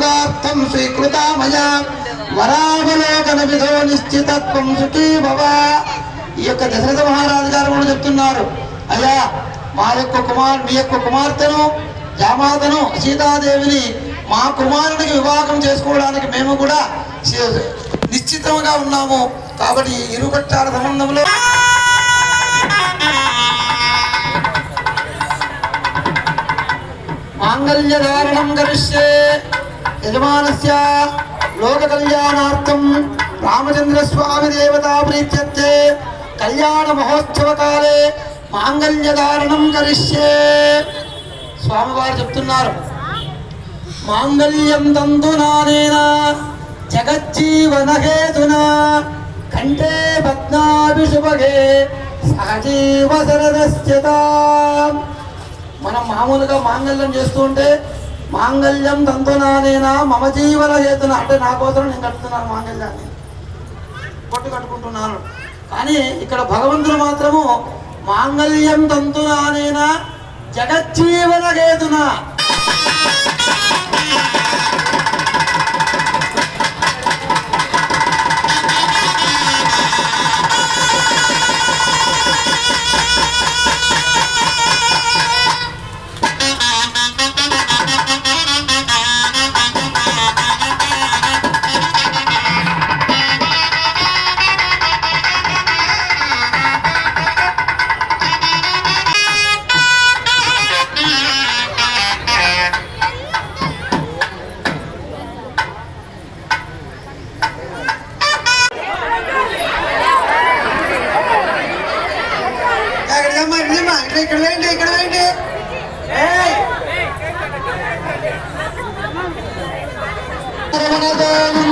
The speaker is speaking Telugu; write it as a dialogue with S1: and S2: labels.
S1: పూరార్థం స్వీకృత మయా వరావలోకన విధో నిశ్చితత్వం సుఖీ భవ. ఈ యొక్క దశరథ మహారాజు గారు కూడా చెప్తున్నారు, అయ్యా మీ యొక్క కుమార్తెను జామాతను సీతాదేవిని మా కుమారుడికి వివాహం చేసుకోవడానికి మేము కూడా నిశ్చితంగా ఉన్నాము. కాబట్టి ఇరుపక్షాల సంబంధంలో మాంగళ్యధారణం కరిష్యే యజమానస్య లోక కళ్యాణార్థం రామచంద్ర స్వామి దేవతా ప్రీత్యర్థే కళ్యాణ మహోత్సవ కాలే మాంగళ్యధారణం కరిష్యే. స్వామివారు చెప్తున్నారు, మాంగళ్యం తంతునానేన జగజ్జీవన హేతునా కంఠే పద్మాభిషుభగే సహజీవ శరదస్యతాం. మనం మామూలుగా మాంగళ్యం చేస్తూ ఉంటే మాంగళ్యం తంతునానేనా మమ జీవన హేతున, అంటే నా కోసం నేను కట్టుతున్నాను మాంగళ్యాన్ని, పొట్టు కట్టుకుంటున్నాను. కానీ ఇక్కడ భగవంతుడు మాత్రము మాంగళ్యం తంతునానేనా జగజ్జీవన హేతున. ఇక్కడ వేయండి, ఇక్కడ వేయండి. రమణదానం